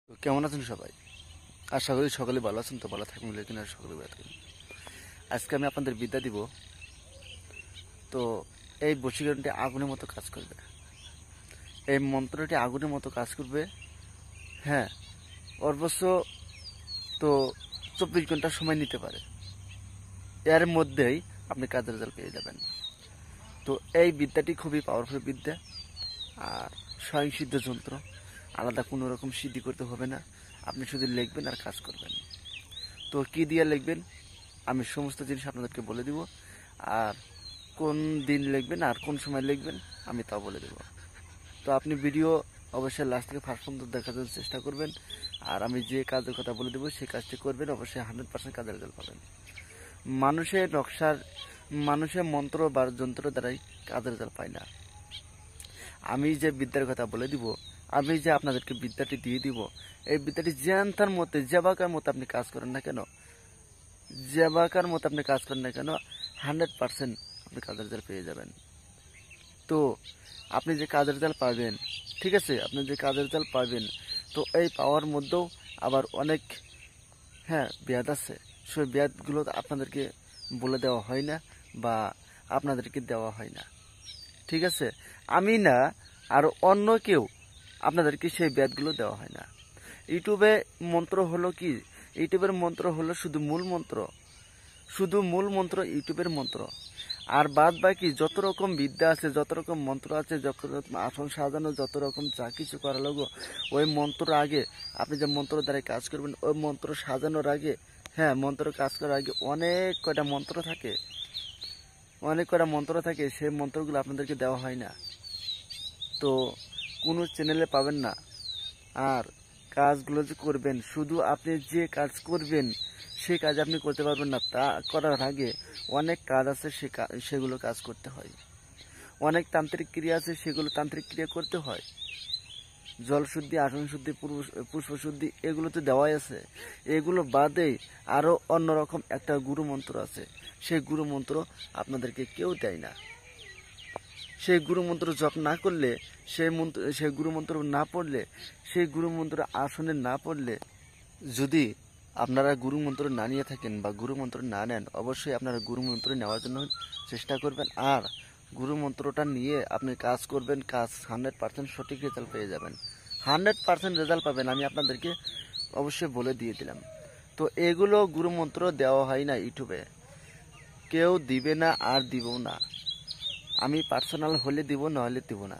তো কেমন আছেন সবাই? আশা করি সকলে ভালো আছেন। তো ভালো থাকবেন, লেকিন আর সকলে ভালো থাকবেন। আজকে আমি আপনাদের বিদ্যা দিব। তো এই বশীকরণটি আগুনের মতো কাজ করবে, এই মন্ত্রটি আগুনের মতো কাজ করবে। হ্যাঁ, সর্বোচ্চ তো 24 ঘন্টা সময় নিতে পারে, এর মধ্যেই আপনি কাজের রেজাল্ট পেয়ে যাবেন। তো এই বিদ্যাটি খুবই পাওয়ারফুল বিদ্যা, আর স্বয়ংসিদ্ধ যন্ত্র, আলাদা কোনো রকম সিদ্ধি করতে হবে না। আপনি শুধু লিখবেন আর কাজ করবেন। তো কি দিয়ে লিখবেন আমি সমস্ত জিনিস আপনাদেরকে বলে দিব, আর কোন দিন লিখবেন আর কোন সময় লিখবেন আমি তাও বলে দেব। তো আপনি ভিডিও অবশ্যই লাস্ট থেকে ফার্স্ট পর্যন্ত দেখার জন্য চেষ্টা করবেন, আর আমি যে কাজের কথা বলে দেবো সেই কাজটি করবেন, অবশ্যই 100% কাজের রেজাল্ট পাবেন। মানুষের নকশার, মানুষের মন্ত্র বা যন্ত্র দ্বারাই কাজের রেজাল্ট পায় না। আমি যে বিদ্যার কথা বলে দিব, আমি যে আপনাদেরকে বিদ্যাটি দিয়ে দিব, এই বিদ্যাটি জ্যান্তার মতে জেবাকার মতো আপনি কাজ করেন না কেন, জেবাকার মতো আপনি কাজ করেন না কেন, 100% আপনি কাজের রেজাল্ট পেয়ে যাবেন। তো আপনি যে কাজের রেজাল্ট পাবেন, ঠিক আছে, আপনি যে কাজের রেজাল্ট পাবেন, তো এই পাওয়ার মধ্যেও আবার অনেক ব্যাধ আছে। সেই ব্যাধগুলো আপনাদেরকে বলে দেওয়া হয় না বা আপনাদেরকে দেওয়া হয় না, ঠিক আছে। আমি না, আর অন্য কেউ আপনাদেরকে সেই ব্যাধগুলো দেওয়া হয় না। ইউটিউবে মন্ত্র হলো কি, ইউটিউবের মন্ত্র হলো শুধু মূল মন্ত্র, শুধু মূল মন্ত্র ইউটিউবের মন্ত্র। আর বাদ বাকি যত রকম বিদ্যা আছে, যত রকম মন্ত্র আছে, যত রকম আসন সাজানো, যত রকম যা কিছু করা লাগো, ওই মন্ত্র আগে আপনি যে মন্ত্র দ্বারা কাজ করবেন, ওই মন্ত্র সাজানোর আগে, মন্ত্র কাজ করার আগে অনেক কয়টা মন্ত্র থাকে, অনেক কয়টা মন্ত্র থাকে, সেই মন্ত্রগুলো আপনাদেরকে দেওয়া হয় না। তো কোনো চ্যানেলে পাবেন না। আর কাজগুলো যে করবেন, শুধু আপনি যে কাজ করবেন সেই কাজ আপনি করতে পারবেন না। তা করার আগে অনেক কাজ আছে, সেগুলো কাজ করতে হয়। অনেক তান্ত্রিক ক্রিয়া আছে, সেগুলো তান্ত্রিক ক্রিয়া করতে হয়। জল শুদ্ধি, আসন শুদ্ধি, পুষ্প শুদ্ধি, এগুলো তো দেওয়াই আছে। এগুলো বাদে আরও অন্যরকম একটা গুরু মন্ত্র আছে, সেই গুরু মন্ত্র আপনাদেরকে কেউ দেয় না। সেই গুরু মন্ত্র জপ না করলে, সেই গুরু মন্ত্র না পড়লে, সেই গুরু মন্ত্র আসনে না পড়লে, যদি আপনারা গুরু মন্ত্র না নিয়ে থাকেন বা গুরু মন্ত্র না নেন, অবশ্যই আপনারা গুরু মন্ত্র নেওয়ার জন্য চেষ্টা করবেন। আর গুরু মন্ত্রটা নিয়ে আপনি কাজ করবেন, কাজ 100% সঠিক রেজাল্ট পেয়ে যাবেন। 100% রেজাল্ট পাবেন, আমি আপনাদেরকে অবশ্যই বলে দিয়ে দিলাম। তো এগুলো গুরু মন্ত্র দেওয়া হয় না ইউটিউবে, কেউ দিবে না আর দিবও না। আমি পার্সোনাল হলে দিব, না হলে দিব না।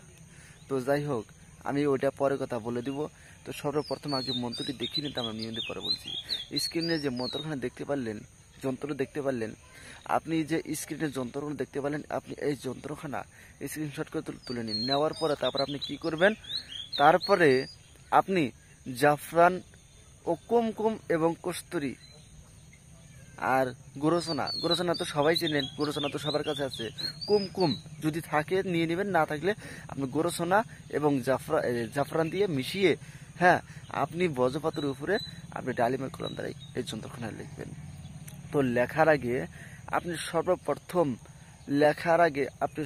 তো যাই হোক, আমি ওইটা পরে কথা বলে দিব। তো সর্বপ্রথম আগে মন্ত্রটি দেখিয়ে নিতাম, আমি নিয়মিত পরে বলছি। স্ক্রিনে যে মন্ত্রখানা দেখতে পারলেন, যন্ত্র দেখতে পারলেন, আপনি যে স্ক্রিনের যন্ত্রগুলো দেখতে পারলেন, আপনি এই যন্ত্রখানা স্ক্রিনশট করে তুলে নিন। নেওয়ার পরে তারপর আপনি কি করবেন, তারপরে আপনি জাফরান ও কুমকুম এবং কস্তুরী আর গোরসোনা, গোরসোনা তো সবাই চেনেন, গোরসোনা তো সবার কাছে আছে। কুমকুম যদি থাকে নিয়ে নেবেন, না থাকলে আপনি গোরসোনা এবং জাফরান দিয়ে মিশিয়ে, আপনি বজ্রপাতের উপরে আপনি ডালিমের কলম দ্বারাই এই যন্ত্রখানায় লিখবেন। তো লেখার আগে আপনি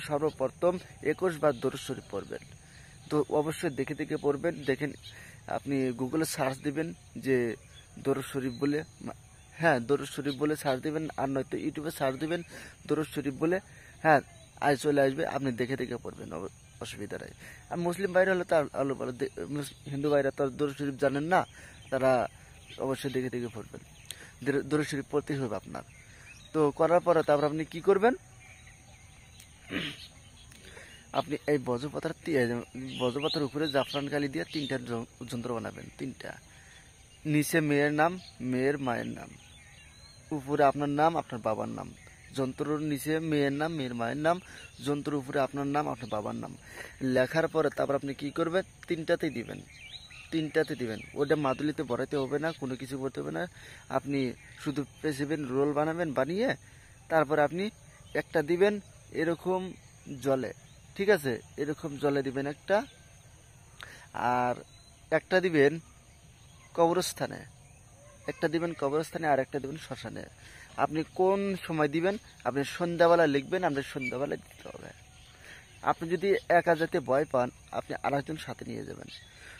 সর্বপ্রথম, 21 বার দরুদ শরীফ পড়বেন। তো অবশ্যই দেখে দেখে পড়বেন। দেখেন, আপনি গুগলে সার্চ দিবেন যে দরুদ শরীফ বলে, দরুদ শরীফ বলে সার্চ দিবেন, আর নয়তো ইউটিউবে সার্চ দিবেন দরুদ শরীফ বলে, চলে আসবে। আপনি দেখে দেখে পড়বেন, অসুবিধা নাই। আর মুসলিম ভাইরা হলে তো আলো ভালো, হিন্দু ভাইরা তো দরুদ শরীফ জানেন না, তারা অবশ্যই দেখে দেখে পড়বেন। দরুদ শরীফ পড়তেই হবে আপনার। তো করার পরে তারপর আপনি কি করবেন, আপনি এই বজ্রপাতের উপরে জাফরান কালি দিয়ে 3টা যন্ত্র বানাবেন। 3টা, নিচে মেয়ের নাম, মেয়ের মায়ের নাম, উপরে আপনার নাম, আপনার বাবার নাম। যন্ত্রর নিচে মেয়ের নাম, মেয়ের মায়ের নাম, যন্ত্রের উপরে আপনার নাম, আপনার বাবার নাম। লেখার পরে তারপর আপনি কি করবেন, 3টাতেই দিবেন, 3টাতে দিবেন। ওটা মাদুলিতে ভরাইতে হবে না, কোনো কিছু করতে হবে না। আপনি শুধু পেঁচাবেন, রোল বানাবেন, বানিয়ে তারপরে আপনি একটা দিবেন এরকম জলে, ঠিক আছে, এরকম জলে দিবেন একটা, আর একটা দিবেন কবরস্থানে, একটা দিবেন কবরস্থানে, আর একটা দিবেন শ্মশানে। আপনি কোন সময় দিবেন, আপনি সন্ধ্যাবেলা লিখবেন, আপনি সন্ধ্যাবেলা দিতে হবে। আপনি যদি একা যেতে ভয় পান, আপনি আরেকজন সাথে নিয়ে যাবেন।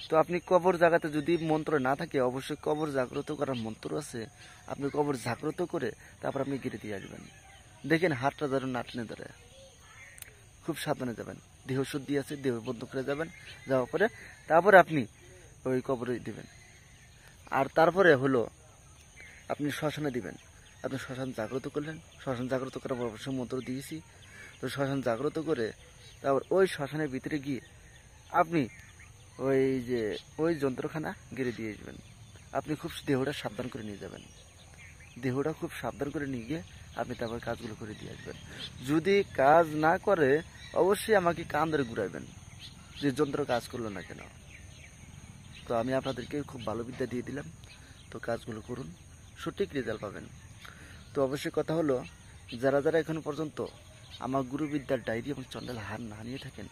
তো আপনি কবর জায়গাতে যদি মন্ত্র না থাকে, অবশ্যই কবর জাগ্রত করার মন্ত্র আছে, আপনি কবর জাগ্রত করে তারপর আপনি গিরে দিয়ে আসবেন। দেখেন হাতটা ধরে নাটনে ধরে খুব সাবধানে যাবেন, দেহ শুদ্ধি আছে, দেহ বন্ধ করে যাবেন, যাওয়ার পরে তারপরে আপনি ওই কবরে দিবেন। আর তারপরে হলো আপনি শ্মশানে দিবেন। আপনি শ্মশান জাগ্রত করলেন, শ্মশান জাগ্রত করার পর অবশ্যই মন্ত্র দিয়েছি, তো শ্মশান জাগ্রত করে তারপর ওই শ্মশানের ভিতরে গিয়ে আপনি ওই যন্ত্রখানা গিরে দিয়ে আসবেন। আপনি খুব দেহটা সাবধান করে নিয়ে যাবেন, দেহটা খুব সাবধান করে নিয়ে গিয়ে আপনি তারপর কাজগুলো করে দিয়ে আসবেন। যদি কাজ না করে অবশ্যই আমাকে কান ধরে ঘুরাইবেন যে যন্ত্র কাজ করলো না কেন। তো আমি আপনাদেরকে খুব ভালো বিদ্যা দিয়ে দিলাম, তো কাজগুলো করুন, সঠিক রেজাল্ট পাবেন। তো অবশ্যই কথা হলো, যারা যারা এখনো পর্যন্ত আমার গুরুবিদ্যার ডায়েরি এবং চন্ডাল হার না নিয়ে থাকেন,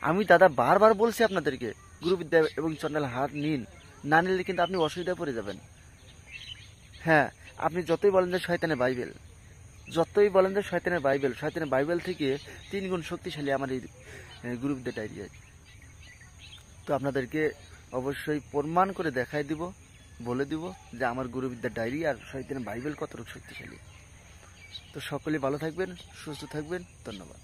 আমি দাদা বারবার বলছি আপনাদেরকে গুরুবিদ্যা এবং চন্ডাল হার নিন, না নিলে কিন্তু আপনি অসুবিধায় পড়ে যাবেন। হ্যাঁ, আপনি যতই বলেন যে শয়তানের বাইবেল, যতই বলেন যে শয়তানের বাইবেল থেকে 3 গুণ শক্তিশালী আমার এই গুরুবিদ্যা ডায়েরি আছে। তো আপনাদেরকে অবশ্যই প্রমাণ করে দেখাই দিব, বলে দিব যে আমার গুরুবিদ্যার ডায়েরি আর শয়তানের বাইবেল কতটুকু শক্তিশালী। তো সকলে ভালো থাকবেন, সুস্থ থাকবেন, ধন্যবাদ।